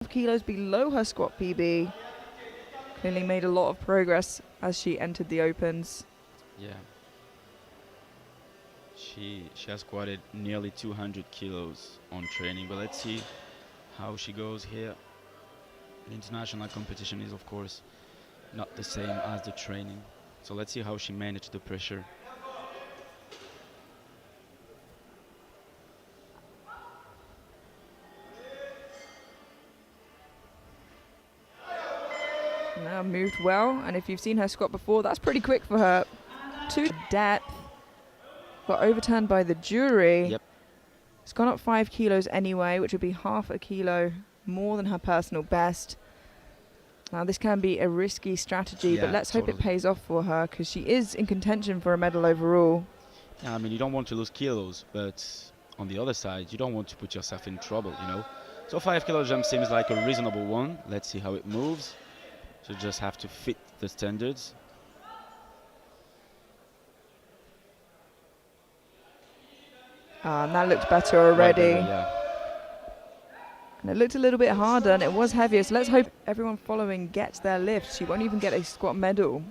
kilos below her squat PB. Clearly made a lot of progress as she entered the opens. Yeah. She has squatted nearly 200 kilos on training, but let's see how she goes here. The international competition is, of course, not the same as the training. So let's see how she managed the pressure. Now moved well, and if you've seen her squat before, that's pretty quick for her. To depth, got overturned by the jury. Yep. It's gone up 5 kilos anyway, which would be half a kilo more than her personal best. Now this can be a risky strategy, but let's hope it pays off for her, because she is in contention for a medal overall. Yeah, I mean, you don't want to lose kilos, but on the other side, you don't want to put yourself in trouble, you know. So 5 kilo jump seems like a reasonable one. Let's see how it moves. So just have to fit the standards. And that looked better already. Better, yeah. And it looked a little bit harder, and it was heavier, so let's hope everyone following gets their lift. She won't even get a squat medal.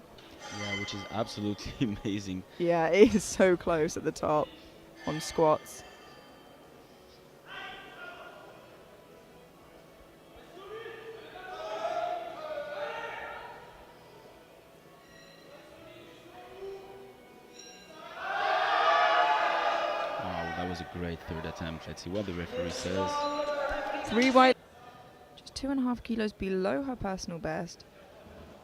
Yeah, which is absolutely amazing. Yeah, it is so close at the top on squats. Wow, that was a great third attempt. Let's see what the referee says. 3 wide, just 2.5 kilos below her personal best.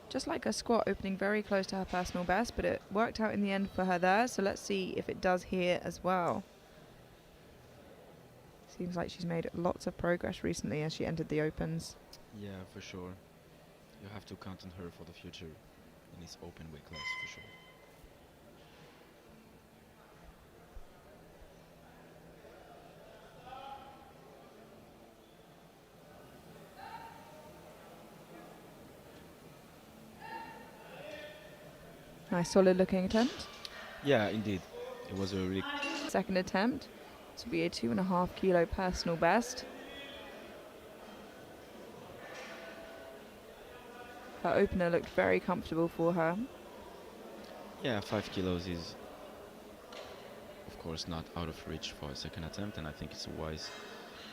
Just like her squat, opening very close to her personal best, but it worked out in the end for her there, so let's see if it does here as well. Seems like she's made lots of progress recently as she entered the opens. Yeah, for sure. You have to count on her for the future in this open weight class, for sure. Nice solid looking attempt. Yeah, indeed. It was a really... Second attempt. This will be a 2.5 kilo personal best. Her opener looked very comfortable for her. Yeah, 5 kilos is, of course, not out of reach for a second attempt, and I think it's a wise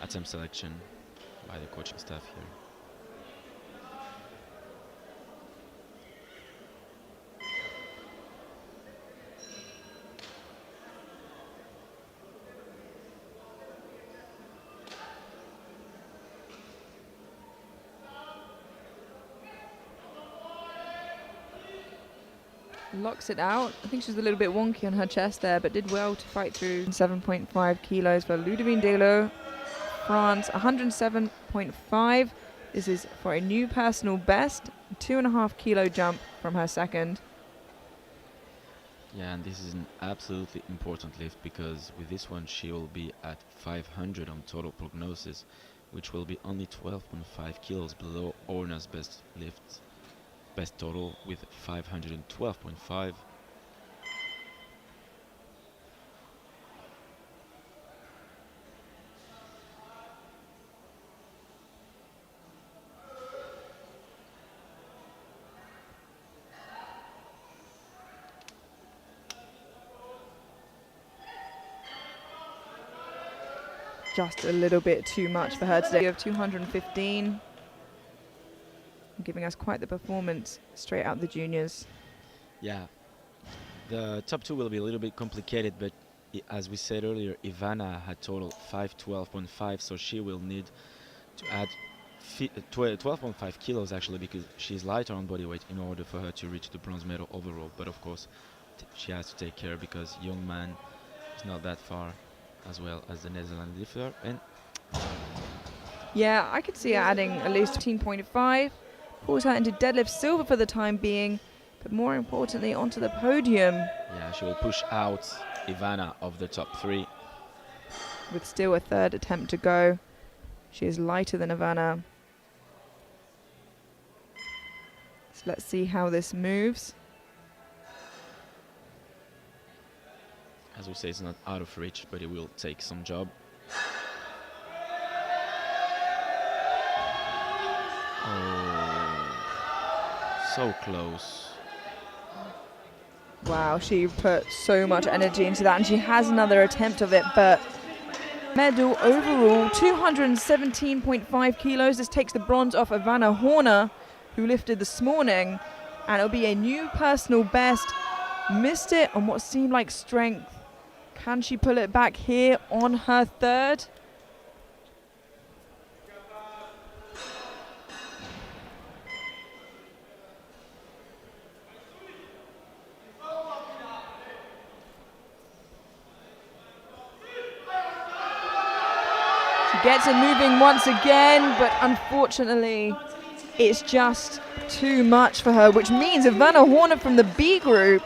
attempt selection by the coaching staff here. Locks it out. I think she was a little bit wonky on her chest there, but did well to fight through. 7.5 kilos for Ludivine Delos, France. 107.5. This is for a new personal best. 2.5 kilo jump from her second. Yeah, and this is an absolutely important lift, because with this one she will be at 500 on total prognosis, which will be only 12.5 kilos below Orna's best lift. Best total with 512.5. Just a little bit too much for her today. Of 215. Giving us quite the performance straight out the juniors. Yeah, the top two will be a little bit complicated, but as we said earlier, Ivana had total 512.5, so she will need to add 12.5 kilos actually, because she's lighter on body weight in order for her to reach the bronze medal overall. But of course, she has to take care, because young man is not that far, as well as the Netherlands lifter. And yeah, I could see her adding at least 15.5. Pulls her into deadlift silver for the time being, but more importantly onto the podium. Yeah, she will push out Ivana of the top three. With still a third attempt to go. She is lighter than Ivana. So let's see how this moves. As we say, it's not out of reach, but it will take some job. So close. Wow, she put so much energy into that, and she has another attempt of it, but medal overall, 217.5 kilos. This takes the bronze off Ivana Horner, who lifted this morning, and it'll be a new personal best. Missed it on what seemed like strength. Can she pull it back here on her third? Gets it moving once again, but unfortunately it's just too much for her, which means Ivana Horner from the B group